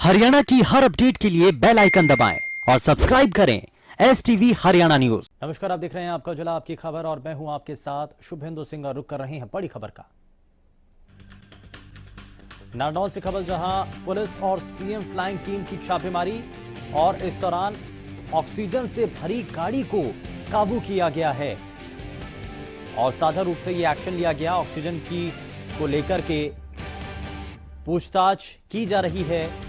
हरियाणा की हर अपडेट के लिए बेल आइकन दबाएं और सब्सक्राइब करें STV हरियाणा न्यूज। नमस्कार, आप देख रहे हैं आपका उजाला आपकी खबर और मैं हूं आपके साथ शुभेंदु सिंह और रुक कर रहे हैं बड़ी खबर का। नारनौल से खबर, जहां पुलिस और सीएम फ्लाइंग टीम की छापेमारी और इस दौरान ऑक्सीजन से भरी गाड़ी को काबू किया गया है और साझा रूप से यह एक्शन लिया गया। ऑक्सीजन की को लेकर के पूछताछ की जा रही है।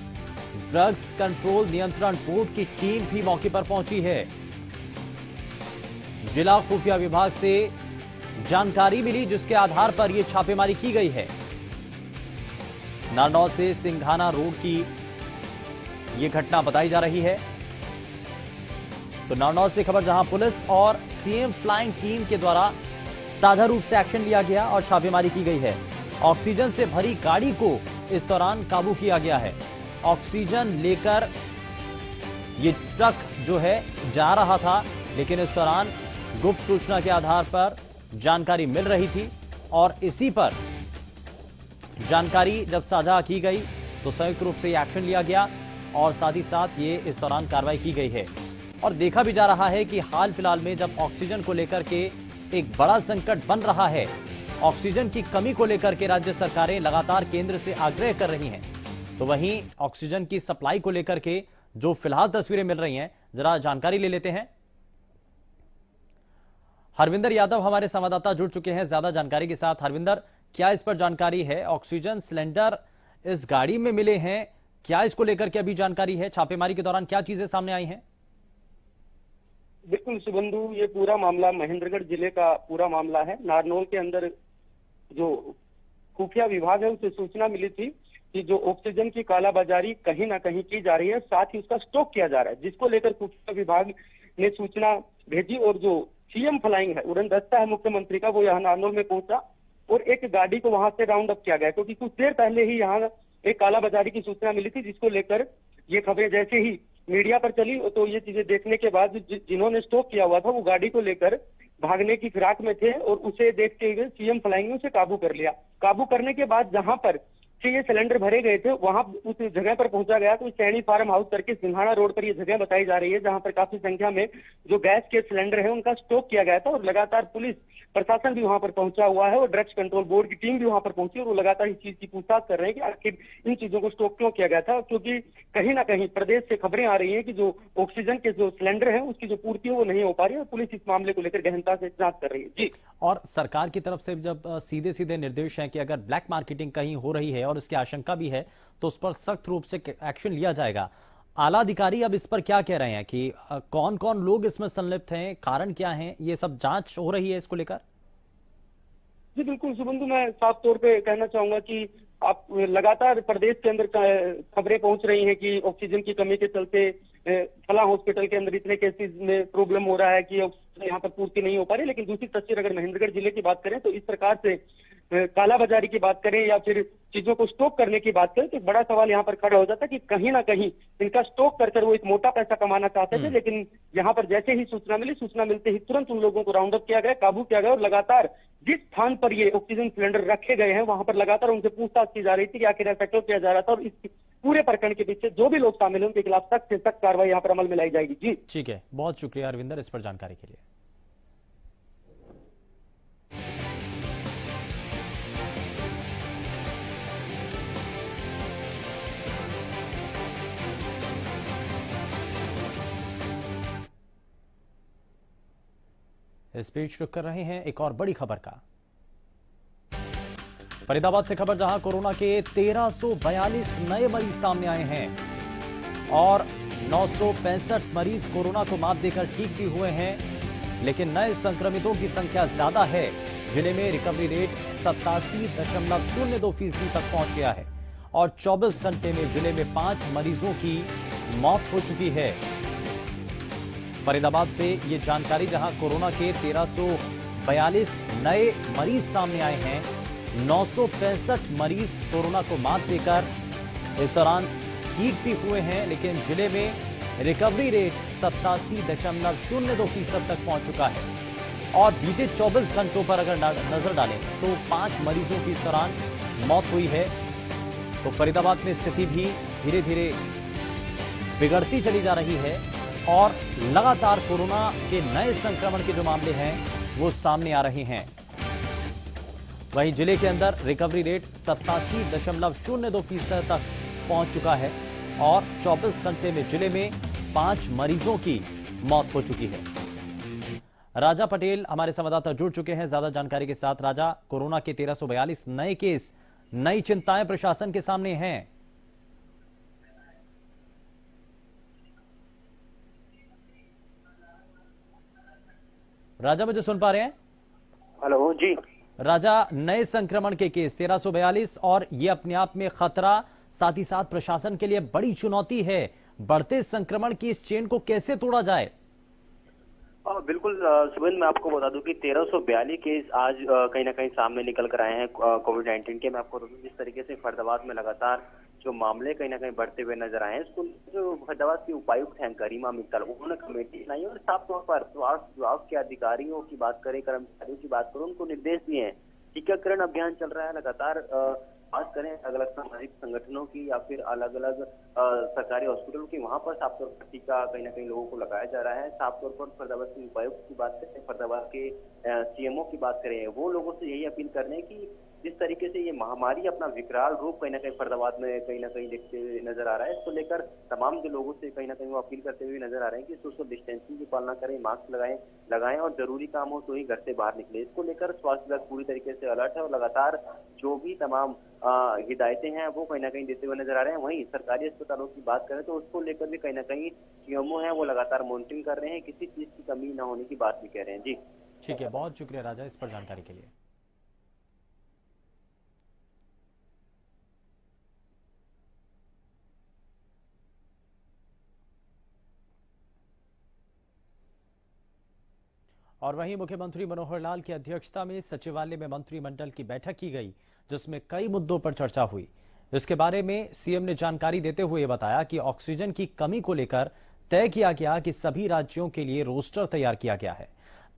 ड्रग्स कंट्रोल नियंत्रण बोर्ड की टीम भी मौके पर पहुंची है। जिला खुफिया विभाग से जानकारी मिली जिसके आधार पर यह छापेमारी की गई है। नारनौल से सिंघाना रोड की यह घटना बताई जा रही है। तो नारनौल से खबर, जहां पुलिस और सीएम फ्लाइंग टीम के द्वारा साझा रूप से एक्शन लिया गया और छापेमारी की गई है। ऑक्सीजन से भरी गाड़ी को इस दौरान काबू किया गया है। ऑक्सीजन लेकर ये ट्रक जो है जा रहा था, लेकिन इस दौरान गुप्त सूचना के आधार पर जानकारी मिल रही थी और इसी पर जानकारी जब साझा की गई तो संयुक्त रूप से ये एक्शन लिया गया और साथ ही साथ ये इस दौरान कार्रवाई की गई है। और देखा भी जा रहा है कि हाल फिलहाल में जब ऑक्सीजन को लेकर के एक बड़ा संकट बन रहा है, ऑक्सीजन की कमी को लेकर के राज्य सरकारें लगातार केंद्र से आग्रह कर रही हैं, तो वहीं ऑक्सीजन की सप्लाई को लेकर के जो फिलहाल तस्वीरें मिल रही हैं, जरा जानकारी ले लेते हैं। हरविंदर यादव हमारे संवाददाता जुड़ चुके हैं ज्यादा जानकारी के साथ। हरविंदर, क्या इस पर जानकारी है? ऑक्सीजन सिलेंडर इस गाड़ी में मिले हैं, क्या इसको लेकर के अभी जानकारी है? छापेमारी के दौरान क्या चीजें सामने आई हैं? बिल्कुल शुभेंदु, ये पूरा मामला महेंद्रगढ़ जिले का पूरा मामला है। नारनौल के अंदर जो खुफिया विभाग है उसे सूचना मिली थी कि जो ऑक्सीजन की कालाबाजारी कहीं ना कहीं की जा रही है, साथ ही उसका स्टॉक किया जा रहा है, जिसको लेकर खुफिया विभाग ने सूचना भेजी और जो सीएम फ्लाइंग है, उड़न दस्ता है मुख्यमंत्री का, वो यहाँ नारनौल में पहुंचा और एक गाड़ी को वहां से राउंड अप किया गया, क्योंकि कुछ देर पहले ही यहाँ एक कालाबाजारी की सूचना मिली थी, जिसको लेकर ये खबरें जैसे ही मीडिया पर चली तो ये चीजें देखने के बाद जिन्होंने स्टॉक किया हुआ था वो गाड़ी को लेकर भागने की फिराक में थे और उसे देखते हुए सीएम फ्लाइंग ने उसे काबू कर लिया। काबू करने के बाद जहां पर से ये सिलेंडर भरे गए थे वहां उस जगह पर पहुंचा गया, तो सैनी फार्म हाउस करके सिंघाना रोड पर ये जगह बताई जा रही है, जहां पर काफी संख्या में जो गैस के सिलेंडर है उनका स्टॉक किया गया था और लगातार पुलिस प्रशासन भी वहां पर पहुंचा हुआ है और ड्रग्स कंट्रोल बोर्ड की टीम भी वहां पर पहुंची और वो लगातार इस चीज की पूछताछ कर रहे हैं कि आखिर इन चीजों को स्टॉक क्यों किया गया था, क्योंकि कहीं ना कहीं प्रदेश से खबरें आ रही हैं कि जो ऑक्सीजन के जो सिलेंडर है उसकी जो पूर्ति है वो नहीं हो पा रही है और पुलिस इस मामले को लेकर गहनता से जांच कर रही है। जी, और सरकार की तरफ से जब सीधे सीधे निर्देश हैं कि अगर ब्लैक मार्केटिंग कहीं हो रही है और इसकी आशंका भी है तो उस पर सख्त रूप से एक्शन लिया जाएगा। आला अधिकारी अब इस पर क्या कह रहे हैं कि कौन कौन लोग इसमें संलिप्त हैं, कारण क्या है, ये सब जांच हो रही है इसको लेकर? जी बिल्कुल शुभेंदु, मैं साफ तौर पे कहना चाहूंगा कि आप लगातार प्रदेश के अंदर खबरें पहुंच रही हैं कि ऑक्सीजन की कमी के चलते फला हॉस्पिटल के अंदर इतने केसेस में प्रॉब्लम हो रहा है कि ऑक्सीजन यहाँ पर पूर्ति नहीं हो पा रही। लेकिन दूसरी तस्वीर अगर महेंद्रगढ़ जिले की बात करें तो इस प्रकार से कालाबाजारी की बात करें या फिर चीजों को स्टॉक करने की बात करें तो एक बड़ा सवाल यहाँ पर खड़ा हो जाता है कि कहीं ना कहीं इनका स्टॉक कर वो एक मोटा पैसा कमाना चाहते थे। लेकिन यहाँ पर जैसे ही सूचना मिली, सूचना मिलते ही तुरंत उन लोगों को राउंड अप किया गया, काबू किया गया और लगातार जिस स्थान पर ये ऑक्सीजन सिलेंडर रखे गए हैं वहां पर लगातार उनसे पूछताछ की जा रही थी कि आखिर ऐसा क्यों किया जा रहा था और इस पूरे प्रकरण के पीछे जो भी लोग शामिल हैं उनके खिलाफ सख्त से सख्त कार्रवाई यहाँ पर अमल में लाई जाएगी। जी ठीक है, बहुत शुक्रिया अरविंदर इस पर जानकारी के लिए। इस बीच रुक कर रहे हैं एक और बड़ी खबर का। फरीदाबाद से खबर, जहां कोरोना के 1342 नए मरीज सामने आए हैं और 965 मरीज कोरोना को मात देकर ठीक भी हुए हैं, लेकिन नए संक्रमितों की संख्या ज्यादा है। जिले में रिकवरी रेट 87.02% तक पहुंच गया है और 24 घंटे में जिले में 5 मरीजों की मौत हो चुकी है। फरीदाबाद से ये जानकारी, जहां कोरोना के 1342 नए मरीज सामने आए हैं, 965 मरीज कोरोना को मात देकर इस दौरान ठीक भी हुए हैं, लेकिन जिले में रिकवरी रेट 87.02% तक पहुंच चुका है। और बीते 24 घंटों पर अगर नजर डालें तो 5 मरीजों की इस दौरान मौत हुई है। तो तो फरीदाबाद में स्थिति भी धीरे धीरे बिगड़ती चली जा रही है और लगातार कोरोना के नए संक्रमण के जो मामले हैं वो सामने आ रहे हैं। वहीं जिले के अंदर रिकवरी रेट 87.02% तक पहुंच चुका है और 24 घंटे में जिले में 5 मरीजों की मौत हो चुकी है। राजा पटेल हमारे संवाददाता जुड़ चुके हैं ज्यादा जानकारी के साथ। राजा, कोरोना के 1342 नए केस, नई चिंताएं प्रशासन के सामने हैं। राजा, मुझे सुन पा रहे हैं? हेलो जी राजा, नए संक्रमण के केस 1342 और ये अपने आप में खतरा, साथ ही साथ प्रशासन के लिए बड़ी चुनौती है। बढ़ते संक्रमण की इस चेन को कैसे तोड़ा जाए? बिल्कुल सुबिंद, मैं आपको बता दूं कि 1342 केस आज कहीं ना कहीं सामने निकल कर आए हैं कोविड-19 के। मैं आपको बता दूं जिस तरीके से फरीदाबाद में लगातार जो मामले कहीं ना कहीं बढ़ते हुए नजर आए हैं, इसको जो फरीदाबाद की उपायुक्त हैं करीमा मित्तल, उन्होंने कमेटी बनाई और साफ तौर पर स्वास्थ्य विभाग के अधिकारियों की बात करें, कर्मचारियों की बात करें, उनको निर्देश दिए हैं। टीकाकरण अभियान चल रहा है लगातार, बात करें अलग अलग सामाजिक संगठनों की या फिर अलग अलग सरकारी हॉस्पिटलों की, वहां पर साफ तौर पर टीका कहीं ना कहीं लोगों को लगाया जा रहा है। साफ तौर पर फरीदाबाद के उपायुक्त की बात करें, फरीदाबाद के सीएमओ की बात करें, वो लोगों से यही अपील कर रहे हैं कि जिस तरीके से ये महामारी अपना विकराल रूप कहीं ना कहीं फरीदाबाद में कहीं ना कहीं देखते हुए नजर आ रहा है, इसको लेकर तमाम जो लोगों से कहीं ना कहीं वो अपील करते हुए नजर आ रहे हैं कि सोशल डिस्टेंसिंग की पालना करें, मास्क लगाएं और जरूरी काम हो तो ही घर से बाहर निकले। इसको लेकर स्वास्थ्य विभाग पूरी तरीके से अलर्ट है और लगातार जो भी तमाम हिदायतें हैं वो कहीं ना कहीं देते हुए नजर आ रहे हैं। वहीं सरकारी अस्पतालों की बात करें तो उसको लेकर भी कहीं ना कहीं सीएमओ है वो लगातार मॉनिटरिंग कर रहे हैं, किसी चीज की कमी न होने की बात भी कह रहे हैं। जी ठीक है, बहुत शुक्रिया राजा इस पर जानकारी के लिए। और वहीं मुख्यमंत्री मनोहर लाल की अध्यक्षता में सचिवालय में मंत्रिमंडल की बैठक की गई, जिसमें कई मुद्दों पर चर्चा हुई। इसके बारे में सीएम ने जानकारी देते हुए बताया कि ऑक्सीजन की कमी को लेकर तय किया गया कि सभी राज्यों के लिए रोस्टर तैयार किया गया है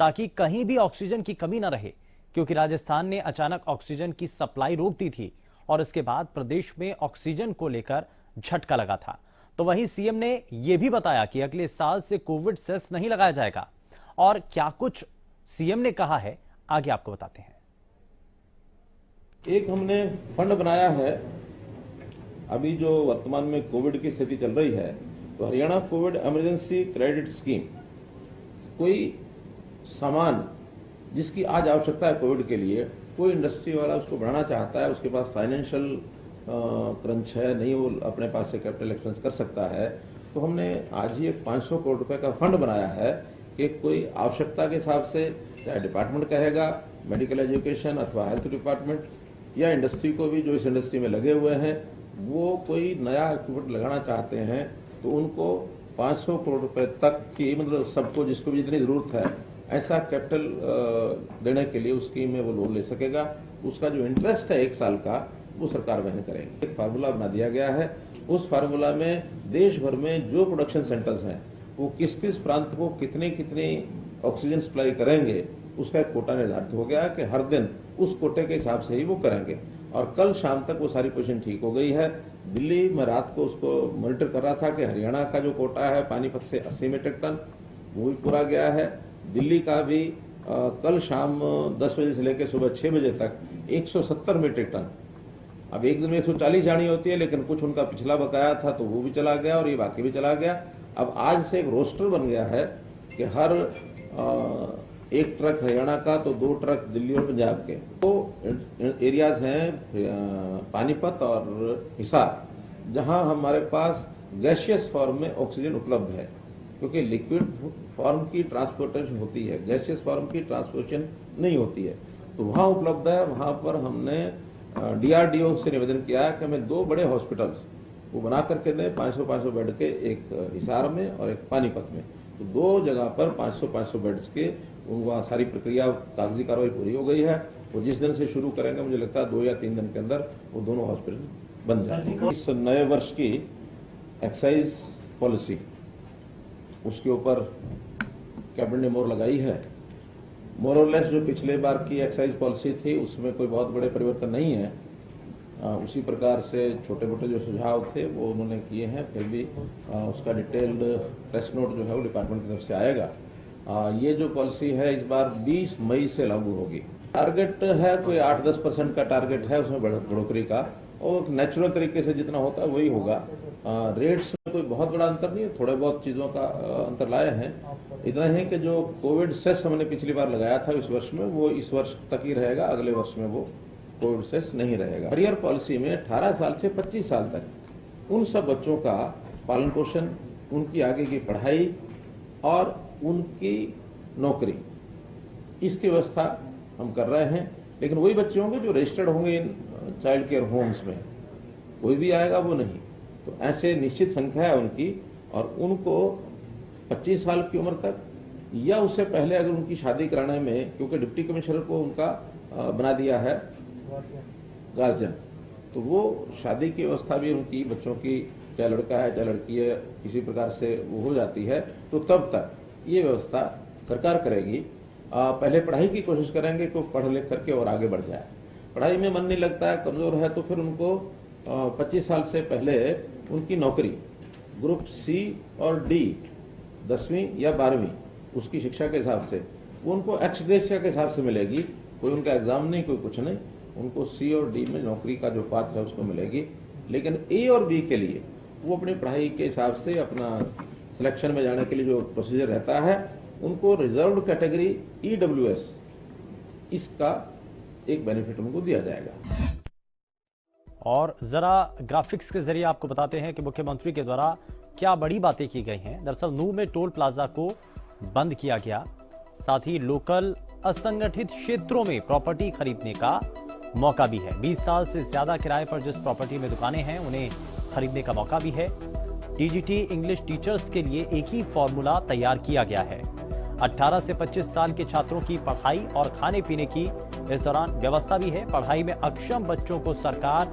ताकि कहीं भी ऑक्सीजन की कमी न रहे, क्योंकि राजस्थान ने अचानक ऑक्सीजन की सप्लाई रोक दी थी और इसके बाद प्रदेश में ऑक्सीजन को लेकर झटका लगा था। तो वहीं सीएम ने यह भी बताया कि अगले साल से कोविड सेस नहीं लगाया जाएगा और क्या कुछ सीएम ने कहा है, आगे आपको बताते हैं। एक हमने फंड बनाया है, अभी जो वर्तमान में कोविड की स्थिति चल रही है तो Haryana Covid emergency credit scheme, कोई सामान जिसकी आज आवश्यकता है कोविड के लिए, कोई इंडस्ट्री वाला उसको बढ़ाना चाहता है, उसके पास फाइनेंशियल क्रंच है, नहीं वो अपने पास से कैपिटल एक्सपेंस कर सकता है, तो हमने आज ही एक 500 करोड़ रुपए का फंड बनाया है कि कोई आवश्यकता के हिसाब से, चाहे डिपार्टमेंट कहेगा मेडिकल एजुकेशन अथवा हेल्थ डिपार्टमेंट या इंडस्ट्री को भी जो इस इंडस्ट्री में लगे हुए हैं, वो कोई नया इक्विपमेंट लगाना चाहते हैं तो उनको 500 करोड़ रुपए तक की, मतलब सबको जिसको भी जितनी जरूरत है ऐसा कैपिटल देने के लिए उस स्कीम में वो लोन ले सकेगा। उसका जो इंटरेस्ट है 1 साल का वो सरकार वहन करेगी। एक फार्मूला बना दिया गया है, उस फार्मूला में देश भर में जो प्रोडक्शन सेंटर्स हैं वो किस किस प्रांत को कितनी कितनी ऑक्सीजन सप्लाई करेंगे उसका एक कोटा निर्धारित हो गया है कि हर दिन उस कोटे के हिसाब से ही वो करेंगे। और कल शाम तक वो सारी पोजीशन ठीक हो गई है। दिल्ली में रात को उसको मॉनिटर कर रहा था कि हरियाणा का जो कोटा है पानीपत से 80 मीट्रिक टन वो भी पूरा गया है। दिल्ली का भी कल शाम 10 बजे से लेकर सुबह 6 बजे तक 170 मीट्रिक टन, अब एक दिन में 140 जानी होती है लेकिन कुछ उनका पिछला बकाया था तो वो भी चला गया और ये बाकी भी चला गया। अब आज से एक रोस्टर बन गया है कि हर 1 ट्रक हरियाणा का तो 2 ट्रक दिल्ली और पंजाब के। तो एरियाज हैं पानीपत और हिसार, जहां हमारे पास गैसियस फॉर्म में ऑक्सीजन उपलब्ध है, क्योंकि लिक्विड फॉर्म की ट्रांसपोर्टेशन होती है, गैसियस फॉर्म की ट्रांसपोर्टेशन नहीं होती है, तो वहां उपलब्ध है। वहां पर हमने डीआरडीओ से निवेदन किया है कि हमें 2 बड़े हॉस्पिटल्स वो बना करके दें, 500-500 बेड के, एक हिसार में और एक पानीपत में। तो 2 जगह पर 500-500 बेड्स के, वहाँ सारी प्रक्रिया कागजी कार्रवाई पूरी हो गई है। वो जिस दिन से शुरू करेंगे मुझे लगता है 2 या 3 दिन के अंदर वो दोनों हॉस्पिटल बन जाएंगे। इस नए वर्ष की एक्साइज पॉलिसी, उसके ऊपर कैबिनेट ने मोहर लगाई है। मोर और लेस जो पिछले बार की एक्साइज पॉलिसी थी उसमें कोई बहुत बड़े परिवर्तन नहीं है। उसी प्रकार से छोटे मोटे जो सुझाव थे वो उन्होंने किए हैं। फिर भी उसका डिटेल्ड प्रेस नोट जो है वो डिपार्टमेंट की तरफ से आएगा। ये जो पॉलिसी है इस बार 20 मई से लागू होगी। टारगेट है कोई 8-10% का टारगेट है उसमें बढ़ोतरी का, और नेचुरल तरीके से जितना होता है वही होगा। रेट्स में कोई बहुत बड़ा अंतर नहीं है, थोड़े बहुत चीजों का अंतर लाए हैं। इतना है कि जो कोविड सेस हमने पिछली बार लगाया था इस वर्ष में, वो इस वर्ष तक ही रहेगा, अगले वर्ष में वो कोविड सेस नहीं रहेगा। करियर पॉलिसी में 18 साल से 25 साल तक उन सब बच्चों का पालन पोषण, उनकी आगे की पढ़ाई और उनकी नौकरी, इसकी व्यवस्था हम कर रहे हैं। लेकिन वही बच्चे होंगे जो रजिस्टर्ड होंगे इन चाइल्ड केयर होम्स में, कोई भी आएगा वो नहीं। तो ऐसे निश्चित संख्या है उनकी, और उनको 25 साल की उम्र तक या उससे पहले अगर उनकी शादी कराने में, क्योंकि डिप्टी कमिश्नर को उनका बना दिया है गार्जियन, तो वो शादी की व्यवस्था भी उनकी बच्चों की, चाहे लड़का है चाहे लड़की है, किसी प्रकार से वो हो जाती है, तो तब तक ये व्यवस्था सरकार करेगी। पहले पढ़ाई की कोशिश करेंगे कि पढ़ लिख करके और आगे बढ़ जाए। पढ़ाई में मन नहीं लगता है, कमजोर है, तो फिर उनको 25 साल से पहले उनकी नौकरी ग्रुप सी और डी 10वीं या 12वीं उसकी शिक्षा के हिसाब से वो उनको एक्स ग्रेशिया के हिसाब से मिलेगी। कोई उनका एग्जाम नहीं, कोई कुछ नहीं, उनको सी और डी में नौकरी का जो पात्र है उसको मिलेगी। लेकिन ए और बी के लिए वो अपनी पढ़ाई के हिसाब से अपना सिलेक्शन में जाने के लिए जो प्रोसीजर रहता है, उनको रिजर्व्ड कैटेगरी EWS, इसका एक बेनिफिट उनको दिया जाएगा। और जरा ग्राफिक्स के जरिए आपको बताते हैं कि मुख्यमंत्री के द्वारा क्या बड़ी बातें की गई हैं। दरअसल नूह में टोल प्लाजा को बंद किया गया, साथ ही लोकल असंगठित क्षेत्रों में प्रॉपर्टी खरीदने का मौका भी है। 20 साल से ज्यादा किराए पर जिस प्रॉपर्टी में दुकानें हैं उन्हें खरीदने का मौका भी है। टीजीटी इंग्लिश टीचर्स के लिए एक ही फॉर्मूला तैयार किया गया है। 18 से 25 साल के छात्रों की पढ़ाई और खाने पीने की इस दौरान व्यवस्था भी है। पढ़ाई में अक्षम बच्चों को सरकार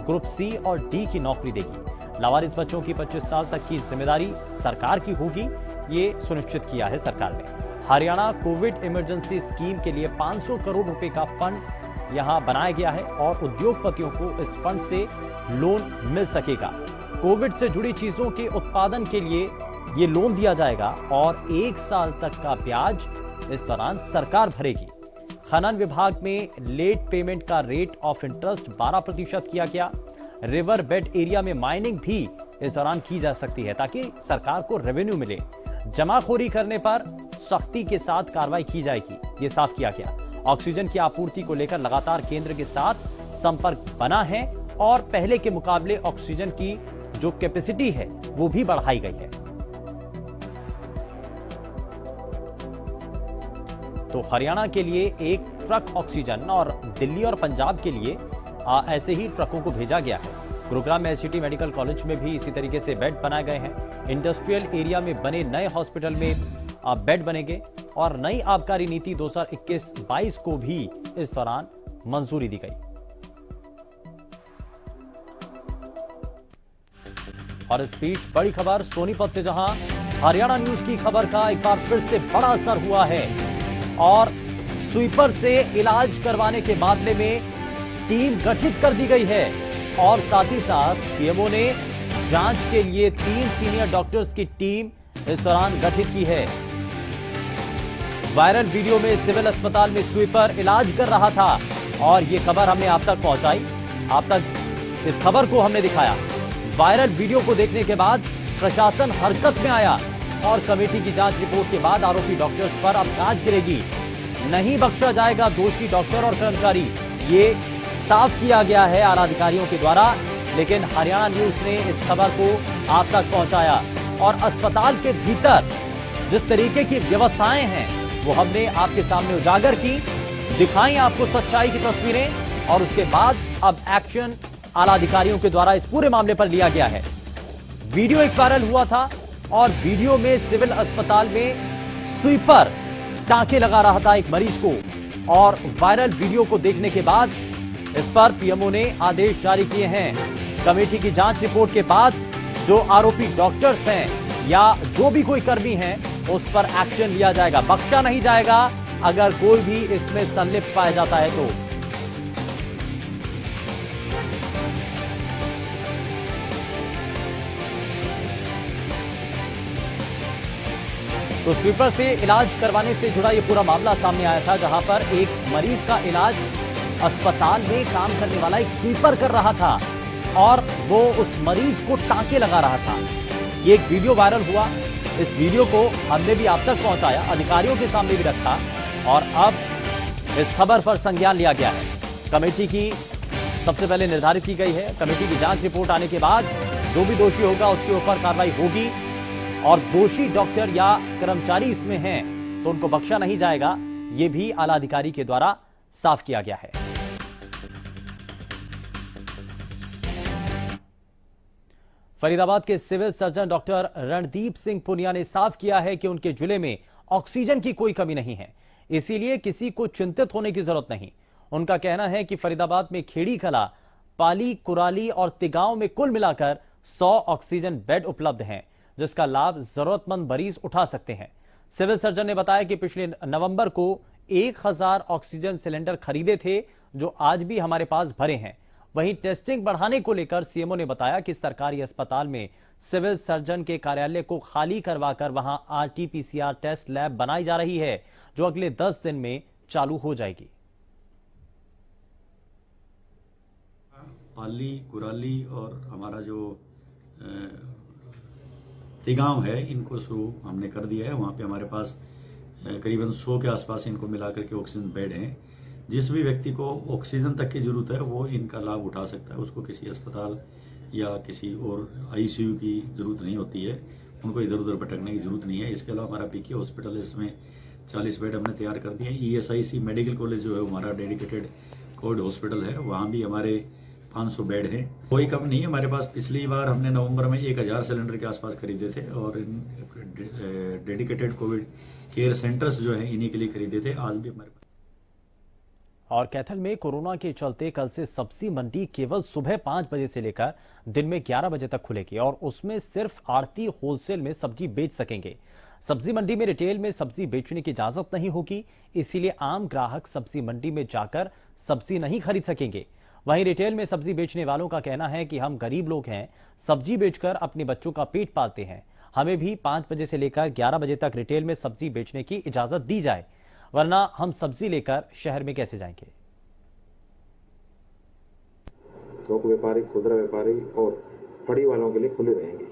ग्रुप सी और डी की नौकरी देगी। लावारिस बच्चों की 25 साल तक की जिम्मेदारी सरकार की होगी, ये सुनिश्चित किया है सरकार ने। हरियाणा कोविड इमरजेंसी स्कीम के लिए 500 करोड़ रुपए का फंड यहां बनाया गया है और उद्योगपतियों को इस फंड से लोन मिल सकेगा। कोविड से जुड़ी चीजों के उत्पादन के लिए ये लोन दिया जाएगा और 1 साल तक का ब्याज इस दौरान सरकार भरेगी। खनन विभाग में लेट पेमेंट का रेट ऑफ इंटरेस्ट 12% किया गया। रिवर बेड एरिया में माइनिंग भी इस दौरान की जा सकती है ताकि सरकार को रेवेन्यू मिले। जमाखोरी करने पर सख्ती के साथ कार्रवाई की जाएगी, ये साफ किया गया। ऑक्सीजन की आपूर्ति को लेकर लगातार केंद्र के साथ संपर्क बना है और पहले के मुकाबले ऑक्सीजन की जो कैपेसिटी है वो भी बढ़ाई गई है। तो हरियाणा के लिए एक ट्रक ऑक्सीजन और दिल्ली और पंजाब के लिए ऐसे ही ट्रकों को भेजा गया है। गुरुग्राम में एसजीटी मेडिकल कॉलेज में भी इसी तरीके से बेड बनाए गए हैं। इंडस्ट्रियल एरिया में बने नए हॉस्पिटल में बेड बनेंगे और नई आबकारी नीति 2021-22 को भी इस दौरान मंजूरी दी गई। और इस बीच बड़ी खबर सोनीपत से, जहां हरियाणा न्यूज की खबर का एक बार फिर से बड़ा असर हुआ है और स्वीपर से इलाज करवाने के मामले में टीम गठित कर दी गई है और साथ ही साथ पीएमओ ने जांच के लिए 3 सीनियर डॉक्टर्स की टीम इस दौरान गठित की है। वायरल वीडियो में सिविल अस्पताल में स्वीपर इलाज कर रहा था और यह खबर हमने आप तक पहुंचाई, आप तक इस खबर को हमने दिखाया। वायरल वीडियो को देखने के बाद प्रशासन हरकत में आया और कमेटी की जांच रिपोर्ट के बाद आरोपी डॉक्टर्स पर अब जांच गिरेगी। नहीं बख्शा जाएगा दोषी डॉक्टर और कर्मचारी, ये साफ किया गया है आला अधिकारियों के द्वारा। लेकिन हरियाणा न्यूज ने इस खबर को आप तक पहुंचाया और अस्पताल के भीतर जिस तरीके की व्यवस्थाएं हैं वो हमने आपके सामने उजागर की, दिखाई आपको सच्चाई की तस्वीरें और उसके बाद अब एक्शन आला अधिकारियों के द्वारा इस पूरे मामले पर लिया गया है। वीडियो एक वायरल हुआ था और वीडियो में सिविल अस्पताल में स्वीपर टांके लगा रहा था एक मरीज को और वायरल वीडियो को देखने के बाद इस पर पीएमओ ने आदेश जारी किए हैं। कमेटी की जांच रिपोर्ट के बाद जो आरोपी डॉक्टर्स हैं या जो भी कोई कर्मी हैं उस पर एक्शन लिया जाएगा, बख्शा नहीं जाएगा अगर कोई भी इसमें संलिप्त पाया जाता है तो। तो स्वीपर से इलाज करवाने से जुड़ा ये पूरा मामला सामने आया था, जहां पर एक मरीज का इलाज अस्पताल में काम करने वाला एक स्वीपर कर रहा था और वो उस मरीज को टांके लगा रहा था। ये एक वीडियो वायरल हुआ। इस वीडियो को हमने भी आप तक पहुंचाया, अधिकारियों के सामने भी रखा और अब इस खबर पर संज्ञान लिया गया है। कमेटी की सबसे पहले निर्धारित की गई है। कमेटी की जांच रिपोर्ट आने के बाद जो भी दोषी होगा उसके ऊपर कार्रवाई होगी और दोषी डॉक्टर या कर्मचारी इसमें हैं तो उनको बख्शा नहीं जाएगा, ये भी आला अधिकारी के द्वारा साफ किया गया है। फरीदाबाद के civil surgeon doctor Randeep Singh Punia ने साफ किया है कि उनके जिले में ऑक्सीजन की कोई कमी नहीं है, इसीलिए किसी को चिंतित होने की जरूरत नहीं। उनका कहना है कि फरीदाबाद में खेड़ी कला, पाली, कुराली और तिगांव में कुल मिलाकर 100 ऑक्सीजन बेड उपलब्ध हैं, जिसका लाभ जरूरतमंद मरीज उठा सकते हैं। सिविल सर्जन ने बताया कि पिछले नवंबर को 1000 ऑक्सीजन सिलेंडर खरीदे थे, जो आज भी हमारे पास भरे हैं। वहीं टेस्टिंग बढ़ाने को लेकर सीएमओ ने बताया कि सरकारी अस्पताल में सिविल सर्जन के कार्यालय को खाली करवाकर वहां RT-PCR टेस्ट लैब बनाई जा रही है, जो अगले 10 दिन में चालू हो जाएगी। पाली, कुराली और हमारा जो तिगांव है, इनको शुरू हमने कर दिया है। वहां पे हमारे पास करीबन 100 के आसपास इनको मिलाकर के ऑक्सीजन बेड हैं। जिस भी व्यक्ति को ऑक्सीजन तक की जरूरत है वो इनका लाभ उठा सकता है। उसको किसी अस्पताल या किसी और ICU की जरूरत नहीं होती है, उनको इधर उधर भटकने की जरूरत नहीं है। इसके अलावा हमारा PK हॉस्पिटल है, इसमें 40 बेड हमने तैयार कर दिए हैं। ESIC मेडिकल कॉलेज जो है हमारा डेडिकेटेड कोविड हॉस्पिटल है, वहाँ भी हमारे 500 बेड हैं। कोई कम नहीं है हमारे पास। पिछली बार हमने नवंबर में 1000 सिलेंडर के आसपास खरीदे थे और इन डेडिकेटेड कोविड केयर सेंटर्स जो हैं इन्हीं के लिए खरीदे थे। आज भी हमारे और कैथल में कोरोना के चलते कल से सब्जी मंडी केवल सुबह 5 बजे से लेकर दिन में 11 बजे तक खुलेगी और उसमें सिर्फ आड़ती होलसेल में सब्जी बेच सकेंगे। सब्जी मंडी में रिटेल में सब्जी बेचने की इजाजत नहीं होगी, इसीलिए आम ग्राहक सब्जी मंडी में जाकर सब्जी नहीं खरीद सकेंगे। वहीं रिटेल में सब्जी बेचने वालों का कहना है कि हम गरीब लोग हैं, सब्जी बेचकर अपने बच्चों का पेट पालते हैं, हमें भी 5 बजे से लेकर 11 बजे तक रिटेल में सब्जी बेचने की इजाजत दी जाए, वरना हम सब्जी लेकर शहर में कैसे जाएंगे। थोक व्यापारी, खुदरा व्यापारी और फड़ी वालों के लिए खुली रहेंगी।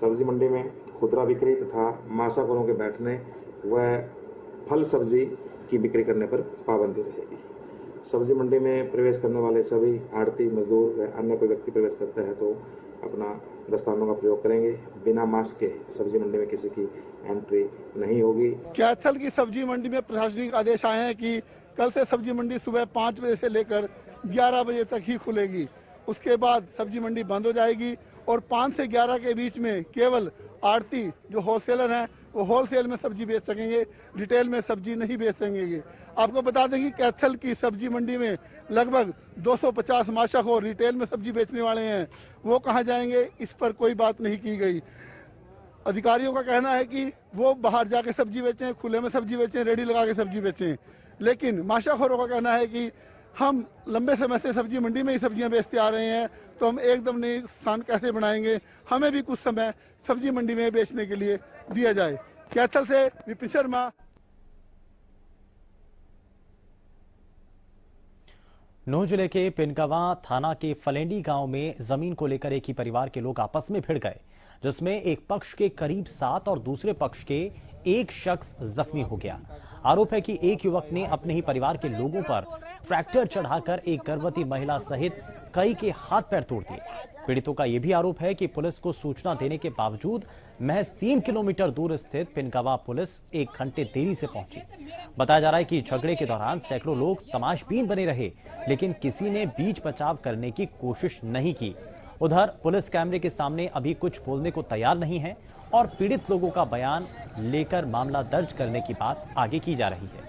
सब्जी मंडी में खुदरा बिक्री तथा मांसाखोरों के बैठने व फल सब्जी की बिक्री करने पर पाबंदी रहेगी। सब्जी मंडी में प्रवेश करने वाले सभी आड़ती, मजदूर व अन्य कोई व्यक्ति प्रवेश करते हैं तो अपना दस्तानों का प्रयोग करेंगे। बिना मास्क के सब्जी मंडी में किसी की एंट्री नहीं होगी। कैथल की सब्जी मंडी में प्रशासनिक आदेश आए हैं कि कल से सब्जी मंडी सुबह 5 बजे से लेकर 11 बजे तक ही खुलेगी। उसके बाद सब्जी मंडी बंद हो जाएगी और 5 से 11 के बीच में केवल आड़ती जो होलसेलर हैं वो होलसेल में सब्जी बेच सकेंगे, रिटेल में सब्जी नहीं बेच सकेंगे। आपको बता दें कि कैथल की सब्जी मंडी में लगभग 250 माशाखोर रिटेल में सब्जी बेचने वाले हैं, वो कहां जाएंगे इस पर कोई बात नहीं की गई। अधिकारियों का कहना है कि वो बाहर जाके सब्जी बेचें, खुले में सब्जी बेचें, रेडी लगा के सब्जी बेचें, लेकिन माशाखोरों का कहना है कि हम लंबे समय से सब्जी मंडी में ही सब्जियां बेचते आ रहे हैं, तो हम एकदम नई स्थान कैसे बनाएंगे, हमें भी कुछ समय सब्जी मंडी में बेचने के लिए दिया जाए। कैथल से विपिन शर्मा। नूंह जिले के पिनकवा थाना के फलेंडी गांव में जमीन को लेकर एक ही परिवार के लोग आपस में भिड़ गए, जिसमें एक पक्ष के करीब 7 और दूसरे पक्ष के एक शख्स जख्मी हो गया। आरोप है कि एक युवक ने अपने ही परिवार के लोगों पर ट्रैक्टर चढ़ाकर एक गर्भवती महिला सहित कई के हाथ पैर तोड़ दिए। पीड़ितों का यह भी आरोप है कि पुलिस को सूचना देने के बावजूद महज 3 किलोमीटर दूर स्थित पिनकवा पुलिस 1 घंटे देरी से पहुंची। बताया जा रहा है कि झगड़े के दौरान सैकड़ों लोग तमाशबीन बने रहे, लेकिन किसी ने बीच बचाव करने की कोशिश नहीं की। उधर पुलिस कैमरे के सामने अभी कुछ बोलने को तैयार नहीं है और पीड़ित लोगों का बयान लेकर मामला दर्ज करने की बात आगे की जा रही है।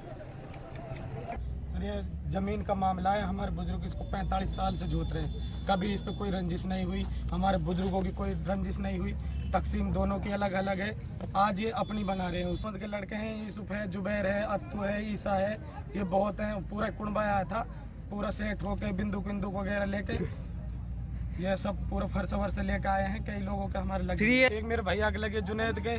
सर, ये जमीन का मामला है। हमारे बुजुर्ग इसको 45 साल से जूझ रहे हैं, कभी इस पे कोई रंजिश नहीं हुई, हमारे बुजुर्गों की कोई रंजिश नहीं हुई। तकसीम दोनों की अलग अलग है, आज ये अपनी बना रहे हैं। उसमें के लड़के हैं, यूसुफ है, जुबैर है, अत्तू है, ईसा है, ये बहुत हैं। पूरा कुंबा आया था, पूरा सेट होके बिंदुक वगैरह लेके ये सब पूरा फर्श वर्ष लेके आए हैं। कई लोगों के हमारे लगे, एक मेरे भैया के लगे जुनैद के,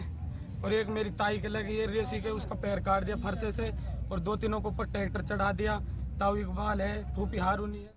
और एक मेरी ताई के लगी है रेसी के, उसका पैर काट दिया फरसे से, और 2-3 को ऊपर ट्रैक्टर चढ़ा दिया। ताऊ इकबाल है, फूफी हारूनी है।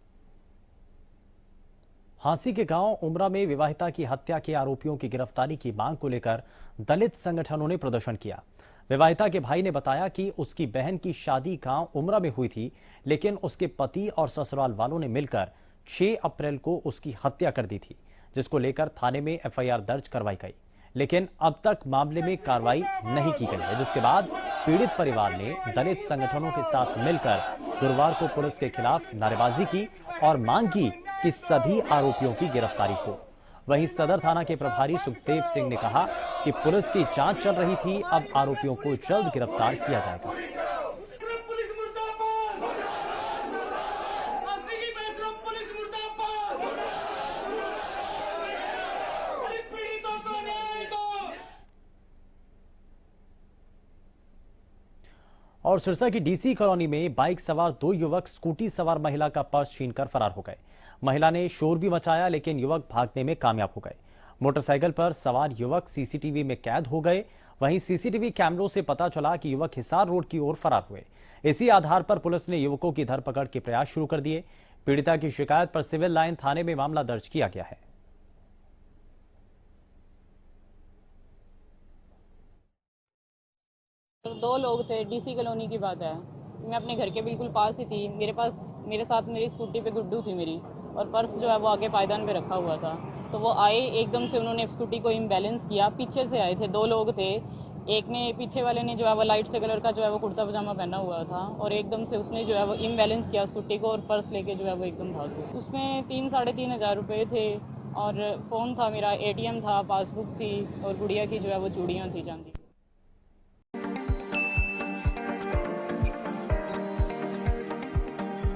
हांसी के गांव उमरा में विवाहिता की हत्या के आरोपियों की गिरफ्तारी की मांग को लेकर दलित संगठनों ने प्रदर्शन किया। विवाहिता के भाई ने बताया कि उसकी बहन की शादी गांव उमरा में हुई थी, लेकिन उसके पति और ससुराल वालों ने मिलकर 6 अप्रैल को उसकी हत्या कर दी थी, जिसको लेकर थाने में एफआईआर दर्ज करवाई गई, लेकिन अब तक मामले में कार्रवाई नहीं की गई है। जिसके बाद पीड़ित परिवार ने दलित संगठनों के साथ मिलकर गुरुवार को पुलिस के खिलाफ नारेबाजी की और मांग की कि सभी आरोपियों की गिरफ्तारी हो। वहीं सदर थाना के प्रभारी सुखदेव सिंह ने कहा कि पुलिस की जांच चल रही थी, अब आरोपियों को जल्द गिरफ्तार किया जाएगा। और सिरसा की डीसी कॉलोनी में बाइक सवार 2 युवक स्कूटी सवार महिला का पर्स छीनकर फरार हो गए। महिला ने शोर भी मचाया, लेकिन युवक भागने में कामयाब हो गए। मोटरसाइकिल पर सवार युवक सीसीटीवी में कैद हो गए। वहीं सीसीटीवी कैमरों से पता चला कि युवक हिसार रोड की ओर फरार हुए। इसी आधार पर पुलिस ने युवकों की धरपकड़ के प्रयास शुरू कर दिए। पीड़िता की शिकायत पर सिविल लाइन थाने में मामला दर्ज किया गया है। तो 2 लोग थे, डीसी कॉलोनी की बात है। मैं अपने घर के बिल्कुल पास ही थी। मेरे साथ मेरी स्कूटी पे गुड्डू थी मेरी, और पर्स जो है वो आगे पायदान पे रखा हुआ था। तो वो आए, एकदम से उन्होंने स्कूटी को इम्बैलेंस किया। पीछे से आए थे, 2 लोग थे। एक ने, पीछे वाले ने जो है वो लाइट से कलर का जो है वो कुर्ता पजामा पहना हुआ था, और एकदम से उसने जो है वो इम्बैलेंस किया स्कूटी को, और पर्स लेके जो है वो एकदम भाग गए। उसमें 3-3.5 हज़ार रुपये थे, और फ़ोन था मेरा, ATM था, पासबुक थी, और गुड़िया की जो है वो चूड़ियाँ थी चांदी।